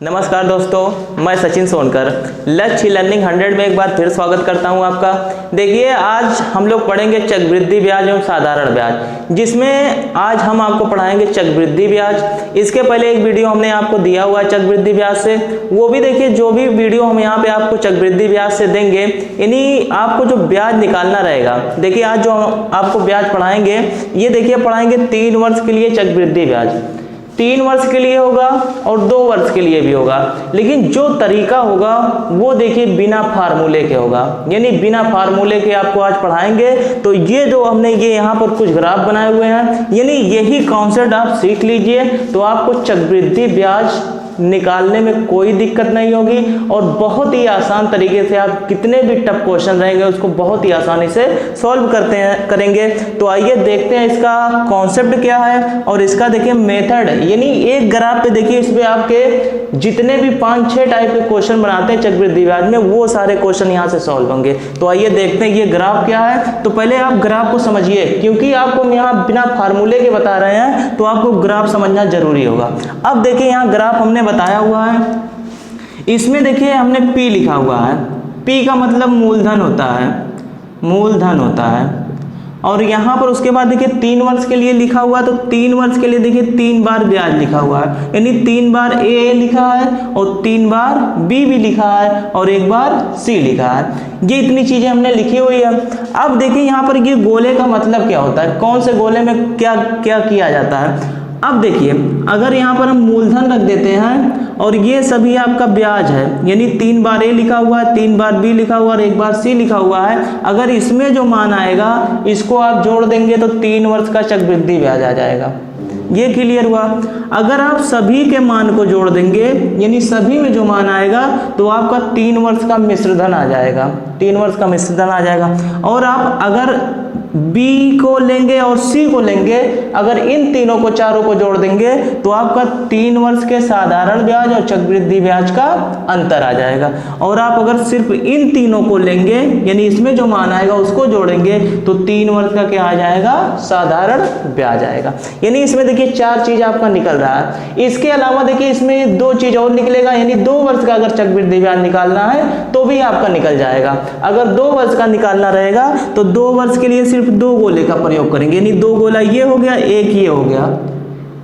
नमस्कार दोस्तों, मैं सचिन सोनकर लक्ष्य लर्निंग 100 में एक बार फिर स्वागत करता हूं आपका। देखिए, आज हम लोग पढ़ेंगे चक्रवृद्धि ब्याज एवं साधारण ब्याज, जिसमें आज हम आपको पढ़ाएंगे चक्रवृद्धि ब्याज। इसके पहले एक वीडियो हमने आपको दिया हुआ है चक्रवृद्धि ब्याज से, वो भी देखिए। जो भी वीडियो हम यहाँ पे आपको चक्रवृद्धि ब्याज से देंगे, यानी आपको जो ब्याज निकालना रहेगा, देखिए आज जो आपको ब्याज पढ़ाएंगे, ये देखिए पढ़ाएंगे 3 वर्ष के लिए चक्रवृद्धि ब्याज। 3 वर्ष के लिए होगा और 2 वर्ष के लिए भी होगा, लेकिन जो तरीका होगा वो देखिए बिना फार्मूले के होगा, यानी बिना फार्मूले के आपको आज पढ़ाएंगे। तो ये जो हमने ये यहाँ पर कुछ ग्राफ बनाए हुए हैं, यानी यही कॉन्सेप्ट आप सीख लीजिए तो आपको चक्रवृद्धि ब्याज निकालने में कोई दिक्कत नहीं होगी और बहुत ही आसान तरीके से आप कितने भी टफ क्वेश्चन रहेंगे उसको बहुत ही आसानी से सॉल्व करेंगे। तो आइए देखते हैं इसका कॉन्सेप्ट क्या है और इसका देखिए मेथड, यानी एक ग्राफ पे देखिए इस पे आपके जितने भी 5-6 टाइप के क्वेश्चन बनाते हैं चक्रवृद्धि ब्याज में, वो सारे क्वेश्चन यहाँ से सॉल्व होंगे। तो आइए देखते हैं ये ग्राफ क्या है। तो पहले आप ग्राफ को समझिए, क्योंकि आपको हम यहाँ बिना फार्मूले के बता रहे हैं तो आपको ग्राफ समझना जरूरी होगा। अब देखिए यहाँ ग्राफ हमने बताया हुआ है, इसमें देखिए हमने P लिखा हुआ है। P का मतलब मूलधन होता है, मूलधन होता है। और यहाँ पर उसके बाद देखिए 3 वर्ष के लिए लिखा हुआ है, तो 3 वर्ष के लिए देखिए 3 बार ब्याज लिखा हुआ है, यानी 3 बार A लिखा है और 3 बार B भी लिखा है और 1 बार C लिखा है। ये इतनी चीजें हमने लिखी हुई है। अब देखिए यहाँ पर ये गोले का मतलब क्या होता है, कौन से गोले में क्या क्या किया जाता है। अब देखिए, अगर यहाँ पर हम मूलधन रख देते हैं और ये सभी आपका ब्याज है, यानी 3 बार A लिखा हुआ है, 3 बार B लिखा हुआ है और 1 बार C लिखा हुआ है। अगर इसमें जो मान आएगा इसको आप जोड़ देंगे तो 3 वर्ष का चक्रवृद्धि ब्याज आ जाएगा। ये क्लियर हुआ। अगर आप सभी के मान को जोड़ देंगे, यानी सभी में जो मान आएगा, तो आपका 3 वर्ष का मिश्रधन आ जाएगा, 3 वर्ष का मिश्रधन आ जाएगा। और आप अगर B को लेंगे और C को लेंगे, अगर इन तीनों को चारों को जोड़ देंगे तो आपका 3 वर्ष के साधारण ब्याज और चक्रवृद्धि ब्याज का अंतर आ जाएगा। और आप अगर सिर्फ इन तीनों को लेंगे, यानी इसमें जो मान आएगा उसको जोड़ेंगे, तो 3 वर्ष का क्या आ जाएगा, साधारण ब्याज आएगा। यानी इसमें देखिए 4 चीज आपका निकल रहा है। इसके अलावा देखिए इसमें 2 चीज और निकलेगा, यानी 2 वर्ष का अगर चक्रवृद्धि ब्याज निकालना है तो भी आपका निकल जाएगा। अगर 2 वर्ष का निकालना रहेगा तो 2 वर्ष के लिए सिर्फ 2 गोले का प्रयोग करेंगे, यानी 2 गोला ये हो गया, 1 ये हो गया,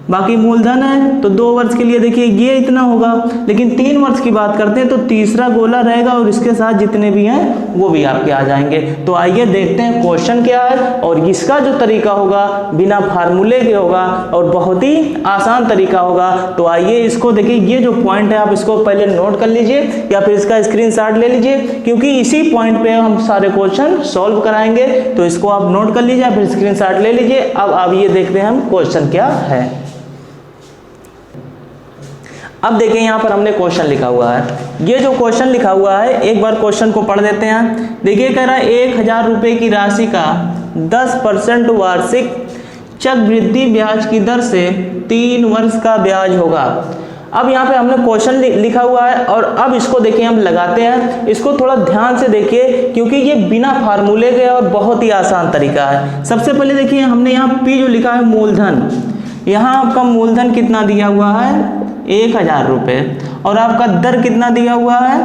बाकी मूलधन है तो 2 वर्ष के लिए देखिए ये इतना होगा। लेकिन 3 वर्ष की बात करते हैं तो तीसरा गोला रहेगा और इसके साथ जितने भी हैं वो भी आपके आ जाएंगे। तो आइए देखते हैं क्वेश्चन क्या है और इसका जो तरीका होगा बिना फार्मूले के होगा और बहुत ही आसान तरीका होगा। तो आइए इसको देखिए, ये जो पॉइंट है आप इसको पहले नोट कर लीजिए या फिर इसका स्क्रीनशॉट ले लीजिए, क्योंकि इसी पॉइंट पे हम सारे क्वेश्चन सॉल्व कराएंगे। तो इसको आप नोट कर लीजिए, फिर स्क्रीनशॉट ले लीजिए। अब ये देखते हैं हम क्वेश्चन क्या है। अब देखिए यहाँ पर हमने क्वेश्चन लिखा हुआ है। ये जो क्वेश्चन लिखा हुआ है, एक बार क्वेश्चन को पढ़ देते हैं। देखिए कह रहा है 1000 रुपये की राशि का 10% वार्षिक चक्रवृद्धि ब्याज की दर से 3 वर्ष का ब्याज होगा। अब यहाँ पे हमने क्वेश्चन लिखा हुआ है और अब इसको देखिए हम लगाते हैं। इसको थोड़ा ध्यान से देखिए, क्योंकि ये बिना फार्मूले के और बहुत ही आसान तरीका है। सबसे पहले देखिए हमने यहाँ P जो लिखा है मूलधन, यहाँ आपका मूलधन कितना दिया हुआ है, 1000 रुपये, और आपका दर कितना दिया हुआ है,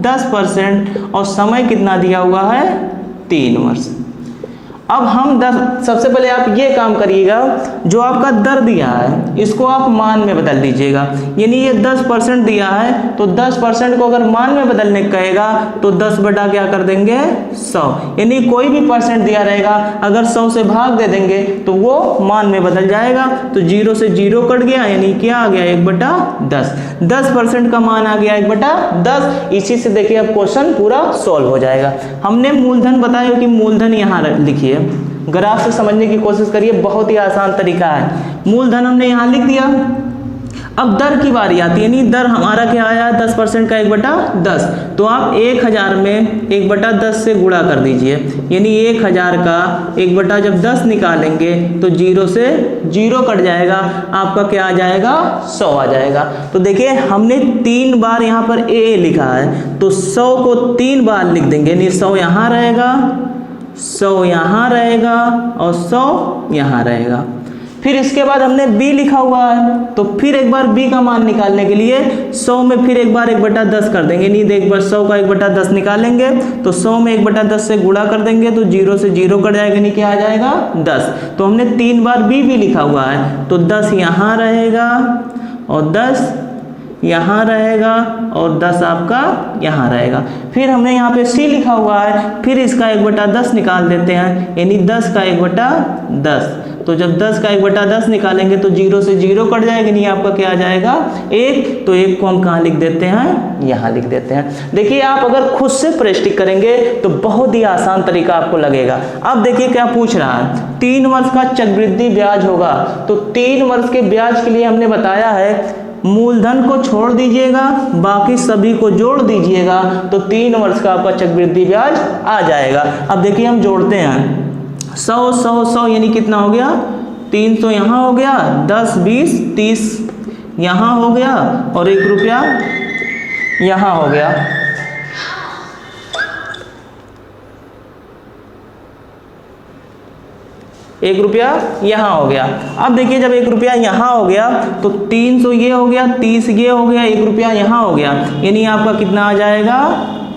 10%, और समय कितना दिया हुआ है, 3 वर्ष। अब हम सबसे पहले आप ये काम करिएगा, जो आपका दर दिया है इसको आप मान में बदल दीजिएगा। यानी ये 10% दिया है तो 10% को अगर मान में बदलने कहेगा तो 10 बटा क्या कर देंगे, 100। यानी कोई भी परसेंट दिया रहेगा, अगर 100 से भाग दे देंगे तो वो मान में बदल जाएगा। तो 0 से 0 कट गया, यानी क्या आ गया, 1/10। 10% का मान आ गया 1/10। इसी से देखिए अब क्वेश्चन पूरा सॉल्व हो जाएगा। हमने मूलधन बताया कि मूलधन यहाँ लिखिए, ग्राफ से समझने की कोशिश करिए, बहुत ही आसान तरीका है। मूलधन हमने यहाँ लिख दिया। अब दर की बारी आती है, यानी दर हमारा क्या आया, 10% का 1/10। तो आप 1000 में 1/10 से गुणा कर दीजिए, यानी 1000 का 1/10 निकालेंगे तो 0 से 0 कट जाएगा, आपका क्या आ जाएगा, 100 आ जाएगा। तो देखिए हमने 3 बार यहाँ पर A लिखा है, तो 100 को 3 बार लिख देंगे, यानी 100 यहाँ रहेगा, 100 यहाँ रहेगा और 100 यहाँ रहेगा। फिर इसके बाद हमने b लिखा हुआ है, तो फिर एक बार b का मान निकालने के लिए 100 में फिर एक बार 1/10 कर देंगे। नहीं, एक बार 100 का 1/10 निकालेंगे तो 100 में 1/10 से गुणा कर देंगे तो 0 से 0 कट जाएगा, नहीं क्या आ जाएगा 10। तो हमने 3 बार b भी लिखा हुआ है, तो 10 यहाँ रहेगा और 10 यहाँ रहेगा और 10 आपका यहाँ रहेगा। फिर हमने यहाँ पे c लिखा हुआ है, फिर इसका 1/10 निकाल देते हैं, यानी 10 का 1/10। तो जब 10 का 1/10 निकालेंगे तो 0 से 0 कट जाएगा, नहीं आपका क्या आ जाएगा 1। तो 1 को हम कहाँ लिख देते हैं, यहाँ लिख देते हैं। देखिए आप अगर खुद से प्रैक्टिस करेंगे तो बहुत ही आसान तरीका आपको लगेगा। अब देखिए क्या पूछ रहा है, 3 वर्ष का चक्रवृद्धि ब्याज होगा। तो 3 वर्ष के ब्याज के लिए हमने बताया है मूलधन को छोड़ दीजिएगा, बाकी सभी को जोड़ दीजिएगा, तो 3 वर्ष का आपका चक्रवृद्धि ब्याज आ जाएगा। अब देखिए हम जोड़ते हैं 100 100 100 यानी कितना हो गया 300 यहाँ हो गया, 10 20 30 यहाँ हो गया और 1 रुपया यहाँ हो गया। एक रुपया यहाँ हो गया। अब देखिए जब 1 रुपया यहाँ हो गया तो 300 ये हो गया, 30 ये हो गया, 1 रुपया यहाँ हो गया, यानी आपका कितना आ जाएगा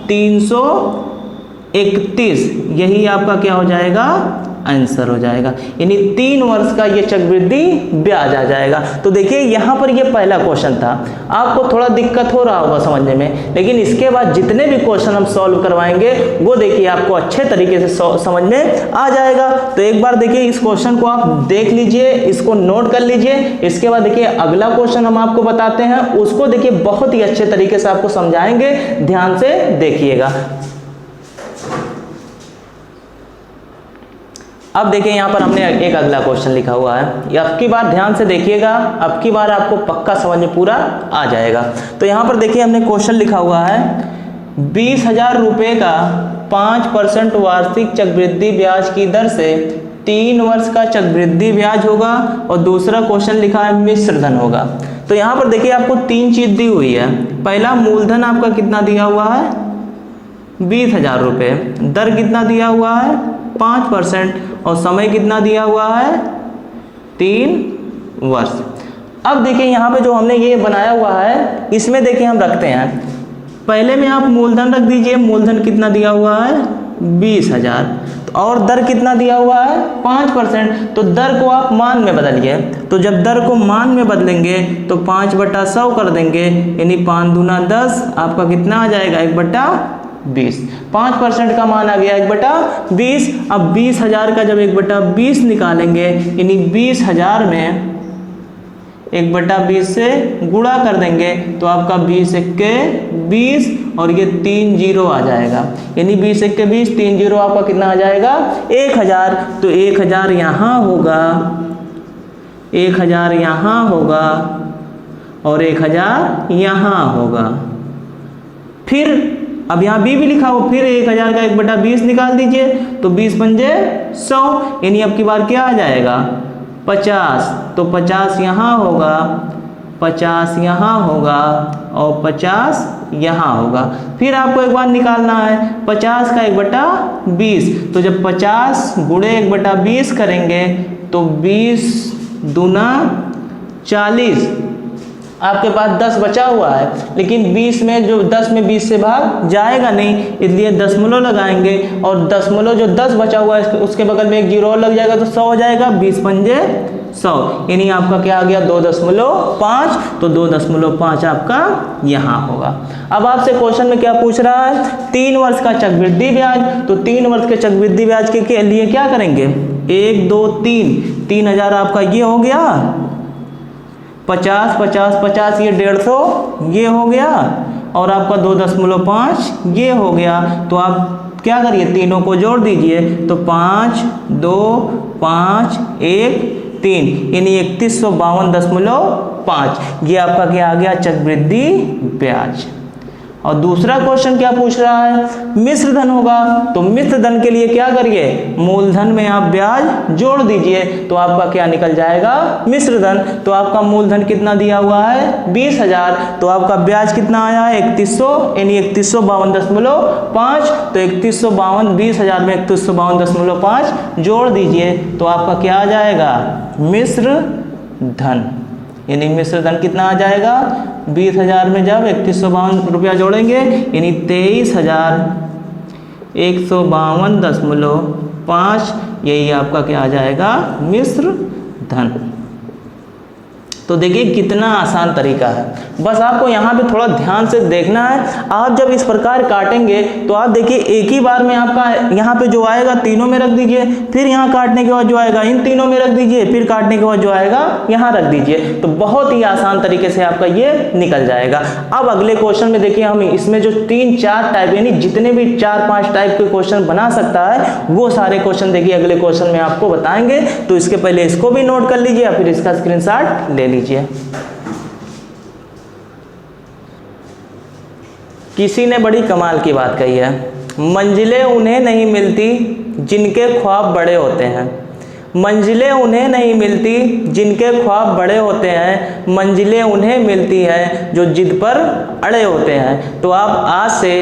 331। यही आपका क्या हो जाएगा आंसर हो जाएगा, यानी 3 वर्ष का ये चक्रवृद्धि ब्याज आ जाएगा। तो देखिए यहाँ पर ये पहला क्वेश्चन था, आपको थोड़ा दिक्कत हो रहा होगा समझने में, लेकिन इसके बाद जितने भी क्वेश्चन हम सॉल्व करवाएंगे वो देखिए आपको अच्छे तरीके से समझ में आ जाएगा। तो एक बार देखिए इस क्वेश्चन को आप देख लीजिए, इसको नोट कर लीजिए। इसके बाद देखिए अगला क्वेश्चन हम आपको बताते हैं, उसको देखिए बहुत ही अच्छे तरीके से आपको समझाएंगे, ध्यान से देखिएगा। अब देखिए यहाँ पर हमने एक अगला क्वेश्चन लिखा हुआ है, अब की बार ध्यान से देखिएगा, अब की बार आपको पक्का समझ में पूरा आ जाएगा। तो यहाँ पर देखिए हमने क्वेश्चन लिखा हुआ है 20,000 रुपये का 5% वार्षिक चक्रवृद्धि ब्याज की दर से 3 वर्ष का चक्रवृद्धि ब्याज होगा, और दूसरा क्वेश्चन लिखा है मिश्र धन होगा। तो यहाँ पर देखिए आपको 3 चीज दी हुई है। पहला मूलधन आपका कितना दिया हुआ है 20,000 रुपये, दर कितना दिया हुआ है 5%, और समय कितना दिया हुआ है 3 वर्ष। अब देखिए यहाँ पे जो हमने ये बनाया हुआ है इसमें देखिए हम रखते हैं, पहले में आप मूलधन रख दीजिए, मूलधन कितना दिया हुआ है 20,000, और दर कितना दिया हुआ है 5%। तो दर को आप मान में बदलिए, तो जब दर को मान में बदलेंगे तो 5/100 कर देंगे, यानी 5 दूना 10, आपका कितना आ जाएगा 1/20। 5% का मान आ गया 1/20। अब 20,000 का जब 1/20 निकालेंगे, यानी 20,000 में 1/20 से गुणा कर देंगे तो आपका 20 एक्के 20 और ये 3 जीरो आ जाएगा, यानी 20 एक्के 20 3 जीरो आपका कितना आ जाएगा 1,000। तो 1,000 यहाँ होगा, 1,000 यहाँ होगा और 1,000 यहाँ होगा। फिर अब यहाँ बी भी लिखा हो, फिर 1,000 का 1/20 निकाल दीजिए, तो 20 पंजे 100, यानी अब की बार क्या आ जाएगा 50। तो 50 यहाँ होगा, 50 यहाँ होगा और 50 यहाँ होगा। फिर आपको एक बार निकालना है 50 का 1/20, तो जब 50 गुणे 1/20 करेंगे तो 20 दूना 40, आपके पास 10 बचा हुआ है, लेकिन 20 में जो 10 में 20 से भाग जाएगा नहीं, इसलिए दशमलव लगाएंगे, और दशमलव जो 10 बचा हुआ है उसके बगल में 1 जीरो और लग जाएगा तो 100 हो जाएगा, 20 पंजे 100, यानी आपका क्या आ गया 2.5। तो 2.5 आपका यहाँ होगा। अब आपसे क्वेश्चन में क्या पूछ रहा है 3 वर्ष का चक्रवृद्धि ब्याज। तो 3 वर्ष के चक्रवृद्धि ब्याज के लिए क्या करेंगे 1 2 3, 3,000 आपका ये हो गया, 50 50 50 ये 150 ये हो गया, और आपका 2.5 ये हो गया। तो आप क्या करिए तीनों को जोड़ दीजिए, तो 5 2 5 1 3, यानी 3152.5, ये आपका क्या आ गया चक्रवृद्धि ब्याज। और दूसरा क्वेश्चन क्या पूछ रहा है, मिश्र धन होगा। तो मिश्र धन के लिए क्या करिए, मूलधन में आप ब्याज जोड़ दीजिए, तो आपका क्या निकल जाएगा, मिश्र धन। तो आपका मूलधन कितना दिया हुआ है, 20,000, तो आपका ब्याज कितना आया है, 3100, यानी 3152.5। तो 3152, 20,000 में 3152.5 जोड़ दीजिए, तो आपका क्या आ जाएगा, मिश्र धन। यानी मिश्र धन कितना आ जाएगा, 20,000 में जब 3152 रुपया जोड़ेंगे, यानी 23,152.5, यही आपका क्या आ जाएगा, मिश्र धन। तो देखिए कितना आसान तरीका है, बस आपको यहाँ पे थोड़ा ध्यान से देखना है। आप जब इस प्रकार काटेंगे तो आप देखिए एक ही बार में आपका यहाँ पे जो आएगा तीनों में रख दीजिए, फिर यहाँ काटने के बाद जो आएगा इन तीनों में रख दीजिए, फिर काटने के बाद जो आएगा यहाँ रख दीजिए, तो बहुत ही आसान तरीके से आपका ये निकल जाएगा। अब अगले क्वेश्चन में देखिए हम इसमें जो 3-4 टाइप, यानी जितने भी 4-5 टाइप के क्वेश्चन बना सकता है वो सारे क्वेश्चन देखिए अगले क्वेश्चन में आपको बताएंगे। तो इसके पहले इसको भी नोट कर लीजिए या फिर इसका स्क्रीनशॉट ले लीजिए। किसी ने बड़ी कमाल की बात कही है, मंजिलें उन्हें नहीं मिलती जिनके ख्वाब बड़े होते हैं, मंजिलें उन्हें नहीं मिलती जिनके ख्वाब बड़े होते हैं, मंजिलें उन्हें मिलती हैं जो जिद पर अड़े होते हैं। तो आप आज से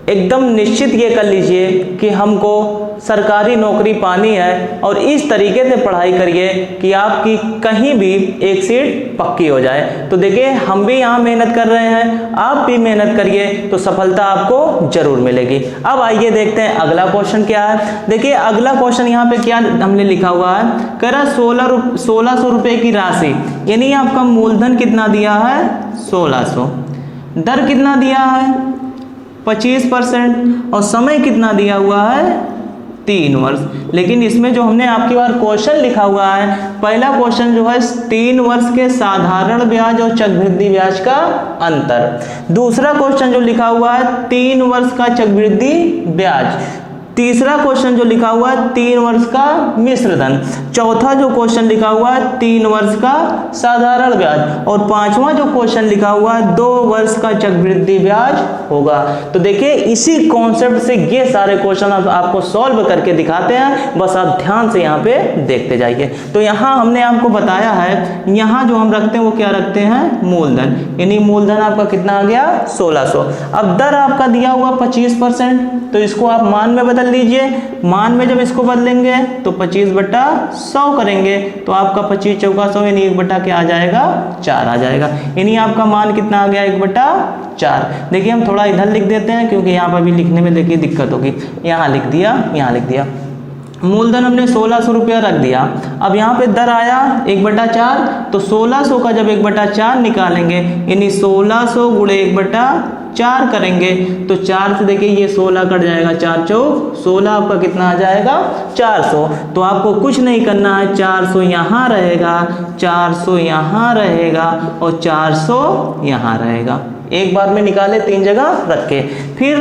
एकदम निश्चित ये कर लीजिए कि हमको सरकारी नौकरी पानी है और इस तरीके से पढ़ाई करिए कि आपकी कहीं भी एक सीट पक्की हो जाए। तो देखिए हम भी यहाँ मेहनत कर रहे हैं, आप भी मेहनत करिए तो सफलता आपको जरूर मिलेगी। अब आइए देखते हैं अगला क्वेश्चन क्या है। देखिए अगला क्वेश्चन यहाँ पे क्या हमने लिखा हुआ है, कह रहा 1600 रुपये की राशि, यानी आपका मूलधन कितना दिया है, 1600, दर कितना दिया है, 25%, और समय कितना दिया हुआ है, 3 वर्ष। लेकिन इसमें जो हमने आपकी बार क्वेश्चन लिखा हुआ है, पहला क्वेश्चन जो है 3 वर्ष के साधारण ब्याज और चक्रवृद्धि ब्याज का अंतर, दूसरा क्वेश्चन जो लिखा हुआ है 3 वर्ष का चक्रवृद्धि ब्याज, तीसरा क्वेश्चन जो लिखा हुआ है 3 वर्ष का मिश्र धन, चौथा जो क्वेश्चन लिखा हुआ है 3 वर्ष का साधारण ब्याज, और पांचवा जो क्वेश्चन लिखा हुआ है 2 वर्ष का चक्रवृद्धि ब्याज होगा। तो देखिए इसी कॉन्सेप्ट से ये सारे क्वेश्चन आपको सॉल्व करके दिखाते हैं, बस आप ध्यान से यहाँ पे देखते जाइए। तो यहाँ हमने आपको बताया है, यहाँ जो हम रखते हैं वो क्या रखते हैं, मूलधन, यानी मूलधन आपका कितना आ गया, 1600। अब दर आपका दिया हुआ 25%, तो इसको आप मान में बदल लीजिए, मान में जब इसको बदलेंगे तो 25/100 करेंगे, तो आपका 25 चौका 100, यानी 1 क्या आ जाएगा, 4 आ जाएगा, यानी आपका मान कितना आ गया, 1/4। देखिए हम थोड़ा इधर लिख देते हैं क्योंकि यहाँ पर भी लिखने में देखिए दिक्कत होगी, यहाँ लिख दिया, यहाँ लिख दिया। मूलधन हमने 1600 रुपया रख दिया, अब यहाँ पे दर आया 1/4, तो 1600 का जब 1/4 निकालेंगे, यानी 1600 गुणे 1/4 करेंगे, तो 4 से देखिए ये 16 कट जाएगा, 4 चौक 16, आपका कितना आ जाएगा, 400। तो आपको कुछ नहीं करना है, 400 यहाँ रहेगा, 400 यहाँ रहेगा और 400 यहाँ रहेगा, एक बार में निकाले 3 जगह रख के। फिर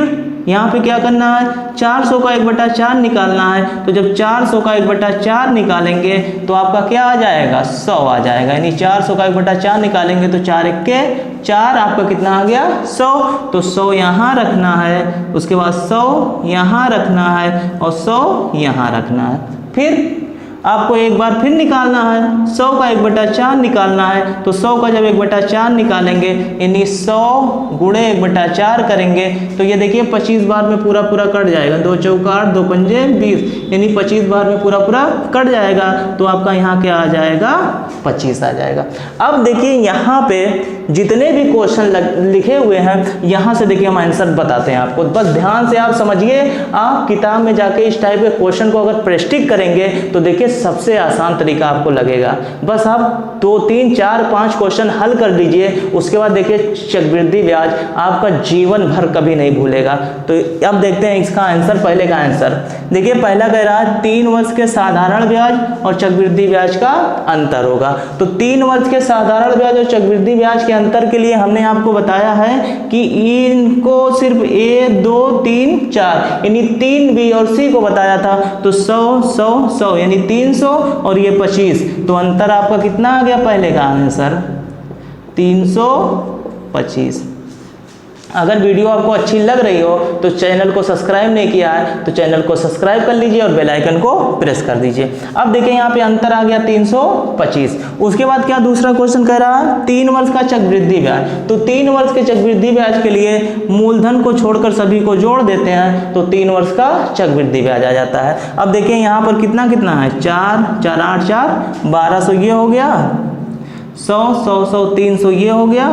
यहाँ पे क्या करना है, 400 का 1/4 निकालना है, तो जब 400 का 1/4 निकालेंगे तो आपका क्या आ जाएगा, 100 आ जाएगा, यानी 400 का 1/4 निकालेंगे तो 4 1 4, आपका कितना आ गया, 100। तो 100 यहाँ रखना है, उसके बाद 100 यहाँ रखना है और 100 यहाँ रखना है। फिर आपको एक बार फिर निकालना है, 100 का 1/4 निकालना है, तो 100 का जब 1/4 निकालेंगे, यानी 100 गुणे 1/4 करेंगे, तो ये देखिए 25 बार में पूरा पूरा कट जाएगा, 2 चौका 8, 2 पंजे 20, यानी 25 बार में पूरा पूरा कट जाएगा, तो आपका यहाँ क्या आ जाएगा, 25 आ जाएगा। अब देखिए यहाँ पे जितने भी क्वेश्चन लिखे हुए हैं, यहाँ से देखिए हम आंसर बताते हैं आपको, बस ध्यान से आप समझिए। आप किताब में जाके इस टाइप के क्वेश्चन को अगर प्रैक्टिस करेंगे तो देखिए सबसे आसान तरीका आपको लगेगा। बस आप 2 3 4 5 क्वेश्चन हल कर लीजिए, उसके बाद देखिए चक्रवृद्धि ब्याज आपका जीवन भर कभी नहीं भूलेगा। तो अब देखते हैं इसका आंसर, पहले का आंसर देखिए, पहला कह रहा है 3 वर्ष के साधारण ब्याज और चक्रवृद्धि ब्याज का अंतर होगा। तो 3 वर्ष के साधारण ब्याज और चक्रवृद्धि ब्याज के अंतर के लिए हमने आपको बताया है कि इनको सिर्फ A 2 3 4 यानी 3 B और C को बताया था, तो 100 100 100 यानी 300 और ये 25, तो अंतर आपका कितना आ गया, पहले का आंसर 325। अगर वीडियो आपको अच्छी लग रही हो तो चैनल को सब्सक्राइब नहीं किया है तो चैनल को सब्सक्राइब कर लीजिए और बेल आइकन को प्रेस कर दीजिए। अब देखिए यहाँ पे अंतर आ गया 325। उसके बाद क्या दूसरा क्वेश्चन कह रहा है 3 वर्ष का चक्रवृद्धि ब्याज। तो 3 वर्ष के चक्रवृद्धि ब्याज के लिए मूलधन को छोड़कर सभी को जोड़ देते हैं तो 3 वर्ष का चक्रवृद्धि ब्याज आ जाता है। अब देखिए यहाँ पर कितना कितना है 4 4 8 4 1200 ये हो गया, 100 100 100 300 ये हो गया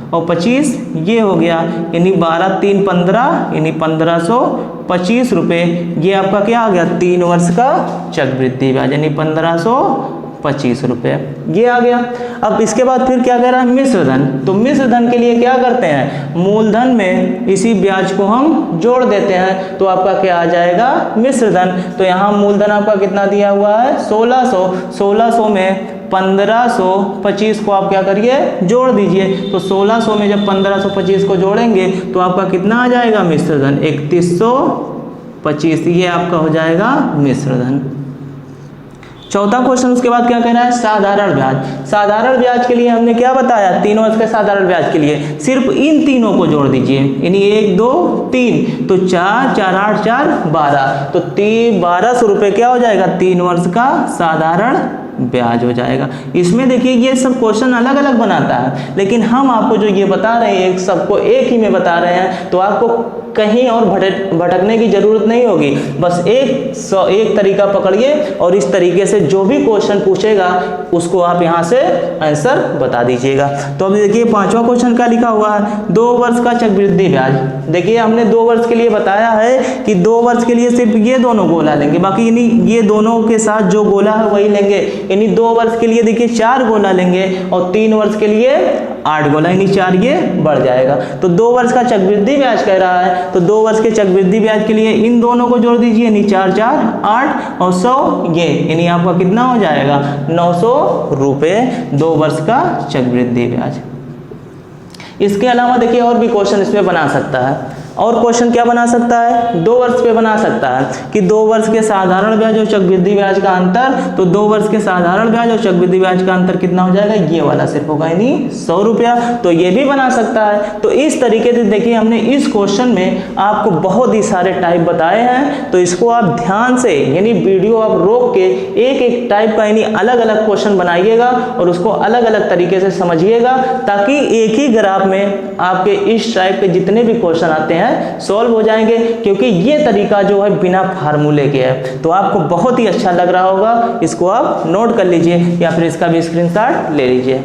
और 25 ये हो गया, यानी 12 3 15 यानी 1525 रुपये। ये आपका क्या आ गया 3 वर्ष का चक्रवृद्धि ब्याज यानी 1525 रुपये ये आ गया। अब इसके बाद फिर क्या कह रहा है मिश्र धन। तो मिश्र धन के लिए क्या करते हैं मूलधन में इसी ब्याज को हम जोड़ देते हैं तो आपका क्या आ जाएगा मिश्र धन। तो यहाँ मूलधन आपका कितना दिया हुआ है 1600, 1600 में 1525 को आप क्या करिए जोड़ दीजिए। तो 1600 में जब 1525 को जोड़ेंगे तो आपका कितना आ जाएगा मिश्र धन 3125। ये आपका हो जाएगा मिश्र धन। चौथा क्वेश्चन उसके बाद क्या कह रहा है साधारण ब्याज। साधारण ब्याज के लिए हमने क्या बताया 3 वर्ष के साधारण ब्याज के लिए सिर्फ इन तीनों को जोड़ दीजिए यानी 1 2 3 तो 4 4 8 4 12 तो 1200 रुपये क्या हो जाएगा 3 वर्ष का साधारण ब्याज हो जाएगा। इसमें देखिए ये सब क्वेश्चन अलग अलग बनाता है लेकिन हम आपको जो ये बता रहे हैं एक सबको एक ही में बता रहे हैं तो आपको कहीं और भटकने की जरूरत नहीं होगी। बस एक तरीका पकड़िए और इस तरीके से जो भी क्वेश्चन पूछेगा उसको आप यहाँ से आंसर बता दीजिएगा। तो अब देखिए 5वां क्वेश्चन क्या लिखा हुआ है 2 वर्ष का चक्रवृद्धि ब्याज। देखिए हमने 2 वर्ष के लिए बताया है कि 2 वर्ष के लिए सिर्फ ये दोनों गोला लेंगे, बाकी ये दोनों के साथ जो गोला है वही लेंगे। यानी 2 वर्ष के लिए देखिए 4 गोला लेंगे और 3 वर्ष के लिए 8 गोला यानी 4 ये बढ़ जाएगा। तो 2 वर्ष का चक्रवृद्धि ब्याज कह रहा है तो 2 वर्ष के चक्रवृद्धि ब्याज के लिए इन दोनों को जोड़ दीजिए यानी 4 4 8 और 100 ये यानी आपका कितना हो जाएगा 900 रुपये 2 वर्ष का चक्रवृद्धि ब्याज। इसके अलावा देखिए और भी क्वेश्चन इसमें बना सकता है। और क्वेश्चन क्या बना सकता है 2 वर्ष पे बना सकता है कि 2 वर्ष के साधारण ब्याज और चक्रवृद्धि ब्याज का अंतर। तो 2 वर्ष के साधारण ब्याज और चक्रवृद्धि ब्याज का अंतर कितना हो जाएगा ये वाला सिर्फ होगा यानी 100 रुपया। तो ये भी बना सकता है। तो इस तरीके से देखिए हमने इस क्वेश्चन में आपको बहुत ही सारे टाइप बताए हैं तो इसको आप ध्यान से यानी वीडियो आप रोक के एक एक टाइप का यानी अलग अलग क्वेश्चन बनाइएगा और उसको अलग अलग तरीके से समझिएगा ताकि एक ही ग्राफ में आपके इस टाइप के जितने भी क्वेश्चन आते हैं सॉल्व हो जाएंगे। क्योंकि ये तरीका जो है बिना फार्मूले के है तो आपको बहुत ही अच्छा लग रहा होगा। इसको आप नोट कर लीजिए या फिर इसका भी स्क्रीनशॉट ले लीजिए।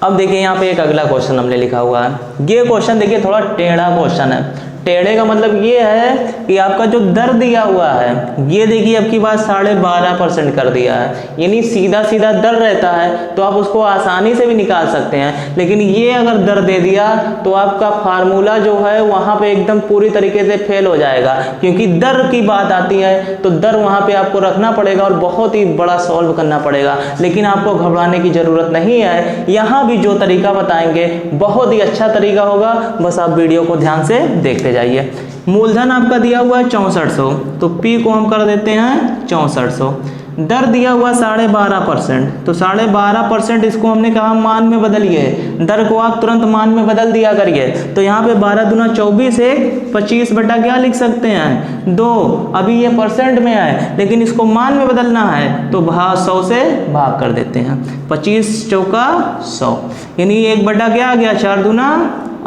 अब देखिए यहाँ पे एक अगला क्वेश्चन हमने लिखा हुआ है। ये क्वेश्चन देखिए थोड़ा टेढ़ा क्वेश्चन है। टेढ़े का मतलब ये है कि आपका जो दर दिया हुआ है ये देखिए आपकी बात 12.5% कर दिया है यानी सीधा सीधा दर रहता है तो आप उसको आसानी से भी निकाल सकते हैं। लेकिन ये अगर दर दे दिया तो आपका फार्मूला जो है वहाँ पे एकदम पूरी तरीके से फेल हो जाएगा क्योंकि दर की बात आती है तो दर वहाँ पे आपको रखना पड़ेगा और बहुत ही बड़ा सॉल्व करना पड़ेगा। लेकिन आपको घबराने की ज़रूरत नहीं है। यहाँ भी जो तरीका बताएंगे बहुत ही अच्छा तरीका होगा। बस आप वीडियो को ध्यान से देखते जाइए। मूलधन आपका दिया हुआ है 6400 तो P को हम कर देते हैं 6400। दर दिया हुआ 12.5% तो 12.5% इसको हमने कहा मान में बदलिए। दर को आप तुरंत मान में बदल दिया करिए। तो यहाँ पे 12 दूना 24 एक 25 बटा क्या लिख सकते हैं 2। अभी ये परसेंट में है लेकिन इसको मान में बदलना है तो 100 से भाग कर देते हैं। 25 चौका 100 यानी 1 बटा क्या आ गया 4 दूना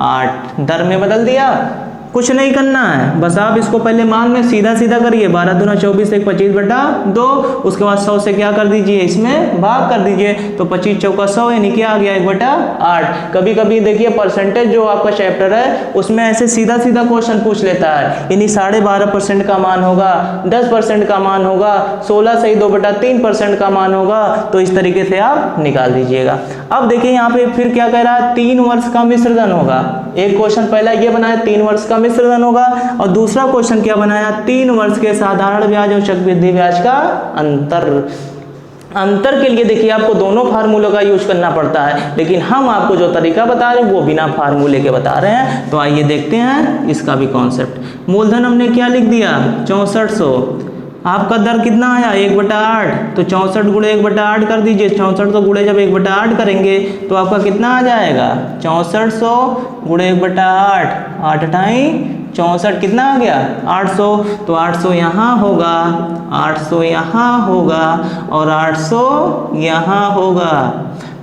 8। दर में बदल दिया कुछ नहीं करना है बस आप इसको पहले मान में सीधा सीधा करिए। 12 दूना 24 एक 25 बटा 2 उसके बाद 100 से क्या कर दीजिए इसमें भाग कर दीजिए। तो 25 चौका 100 यानी क्या आ गया 1 बटा 8। कभी कभी देखिए परसेंटेज जो आपका चैप्टर है उसमें ऐसे सीधा सीधा क्वेश्चन पूछ लेता है यानी 12.5% का मान होगा 10% का मान होगा 16 से 2 बटा 3% का मान होगा। तो इस तरीके से आप निकाल दीजिएगा। अब देखिए यहाँ पे फिर क्या कह रहा है 3 वर्ष का मिश्रधन होगा। एक क्वेश्चन पहला ये बनाया 3 वर्ष का मिश्रधन होगा और दूसरा क्वेश्चन क्या बनाया 3 वर्ष के साधारण ब्याज और चक्रवृद्धि ब्याज का अंतर के लिए देखिए आपको दोनों फार्मूलों का यूज करना पड़ता है लेकिन हम आपको जो तरीका बता रहे हैं वो बिना फार्मूले के बता रहे हैं। तो आइए देखते हैं इसका भी कॉन्सेप्ट। मूलधन हमने क्या लिख दिया 6400 आपका दर कितना आया 1/8, तो 64 गुणे 1/8 कर दीजिए। 64 तो गुणे जब 1/8 करेंगे तो आपका कितना आ जाएगा 6400 गुणे 1/8, 8 अठाई 64, कितना आ गया 800। तो 800 यहाँ होगा, 800 यहाँ होगा और 800 यहाँ होगा।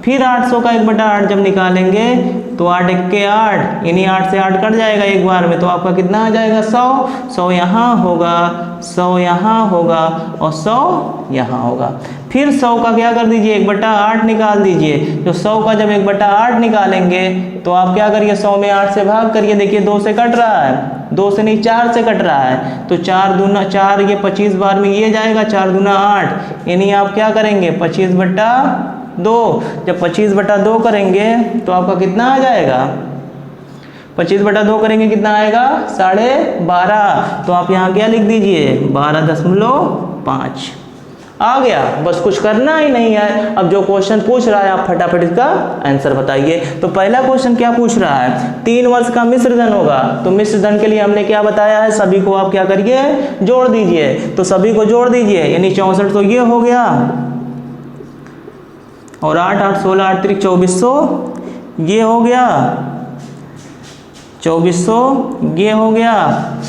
फिर 800 का 1/8 जब निकालेंगे तो 8 1 8, यानी 8 से 8 कट जाएगा एक बार में, तो आपका कितना आ जाएगा 100। 100 यहाँ होगा, 100 यहाँ होगा और 100 यहाँ होगा। फिर 100 का क्या कर दीजिए 1/8 निकाल दीजिए। तो 100 का जब 1/8 निकालेंगे तो आप क्या करिए 100 में 8 से भाग करिए, देखिए 2 से कट रहा है, 2 से नहीं 4 से कट रहा है, तो 4 दूना 4, ये 25 बार में ये जाएगा, 4 दूना 8, यानी आप क्या करेंगे 25/2। जब 25/2 करेंगे तो आपका कितना आ जाएगा 25/2 करेंगे कितना आएगा 12.5। तो आप यहाँ क्या लिख दीजिए 12.5 आ गया। बस कुछ करना ही नहीं है। अब जो क्वेश्चन पूछ रहा है आप फटाफट इसका आंसर बताइए। तो पहला क्वेश्चन क्या पूछ रहा है 3 वर्ष का मिश्र धन होगा। तो मिश्र धन के लिए हमने क्या बताया है, सभी को आप क्या करिए जोड़ दीजिए। तो सभी को जोड़ दीजिए, यानी 64 तो ये हो गया और 8 8 16 8 3 2400 ये हो गया, 2400 ये हो गया,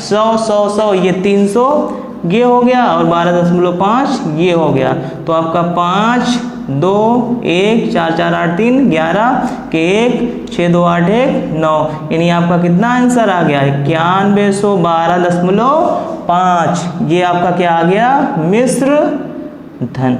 100 100 100 ये 300 ये हो गया और 12.5 ये हो गया। तो आपका 5 2 1 4 4 8 3 11 के 1 6 2 8 1 9, यानी आपका कितना आंसर आ गया 9112.5। ये आपका क्या आ गया मिश्र धन।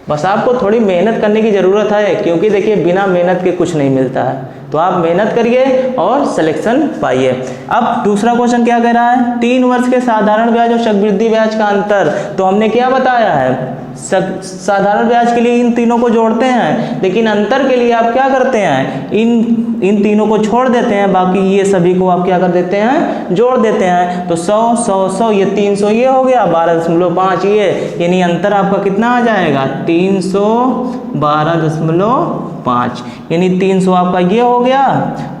बस आपको थोड़ी मेहनत करने की ज़रूरत है, क्योंकि देखिए बिना मेहनत के कुछ नहीं मिलता है। तो आप मेहनत करिए और सिलेक्शन पाइए। अब दूसरा क्वेश्चन क्या कह रहा है 3 वर्ष के साधारण ब्याज और चक्रवृद्धि ब्याज का अंतर। तो हमने क्या बताया है साधारण ब्याज के लिए इन तीनों को जोड़ते हैं, लेकिन अंतर के लिए आप क्या करते हैं इन तीनों को छोड़ देते हैं, बाकी ये सभी को आप क्या कर देते हैं जोड़ देते हैं। तो 100 100 100 ये 300 ये हो गया, 12.5 ये, यानी अंतर आपका कितना आ जाएगा 312.5, यानी 300 आपका ये हो गया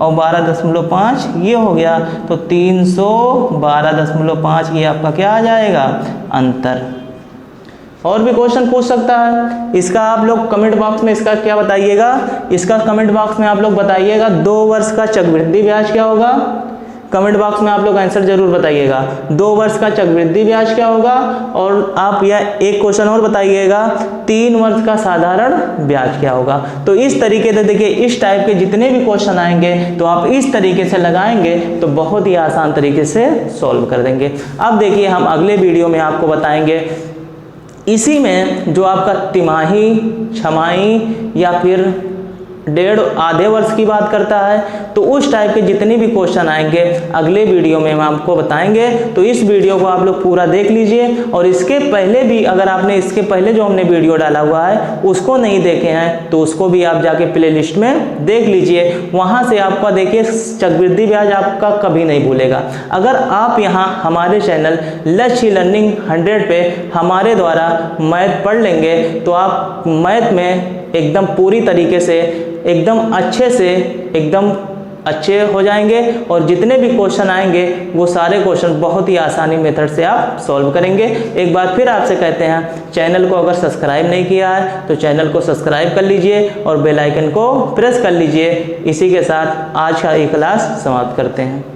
और 12.5 ये हो गया। तो 312.5 ये आपका क्या आ जाएगा अंतर। और भी क्वेश्चन पूछ सकता है, इसका आप लोग कमेंट बॉक्स में इसका क्या बताइएगा, इसका कमेंट बॉक्स में आप लोग बताइएगा 2 वर्ष का चक्रवृद्धि ब्याज क्या होगा। कमेंट बॉक्स में आप लोग आंसर जरूर बताइएगा 2 वर्ष का चक्रवृद्धि ब्याज क्या होगा। और आप यह एक क्वेश्चन और बताइएगा 3 वर्ष का साधारण ब्याज क्या होगा। तो इस तरीके से देखिए इस टाइप के जितने भी क्वेश्चन आएंगे तो आप इस तरीके से लगाएंगे तो बहुत ही आसान तरीके से सॉल्व कर देंगे। अब देखिए हम अगले वीडियो में आपको बताएंगे इसी में जो आपका तिमाही, छमाही या फिर डेढ़ आधे वर्ष की बात करता है, तो उस टाइप के जितने भी क्वेश्चन आएंगे अगले वीडियो में हम आपको बताएंगे। तो इस वीडियो को आप लोग पूरा देख लीजिए। और इसके पहले भी अगर आपने इसके पहले जो हमने वीडियो डाला हुआ है उसको नहीं देखे हैं तो उसको भी आप जाके प्ले लिस्ट में देख लीजिए। वहाँ से आपका देखिए चक्रवृद्धि ब्याज आपका कभी नहीं भूलेगा। अगर आप यहाँ हमारे चैनल लक्ष्य लर्निंग 100 पे हमारे द्वारा मैथ पढ़ लेंगे तो आप मैथ में एकदम पूरी तरीके से एकदम अच्छे से एकदम अच्छे हो जाएंगे और जितने भी क्वेश्चन आएंगे वो सारे क्वेश्चन बहुत ही आसानी मेथड से आप सॉल्व करेंगे। एक बार फिर आपसे कहते हैं चैनल को अगर सब्सक्राइब नहीं किया है तो चैनल को सब्सक्राइब कर लीजिए और बेल आइकन को प्रेस कर लीजिए। इसी के साथ आज का ये क्लास समाप्त करते हैं।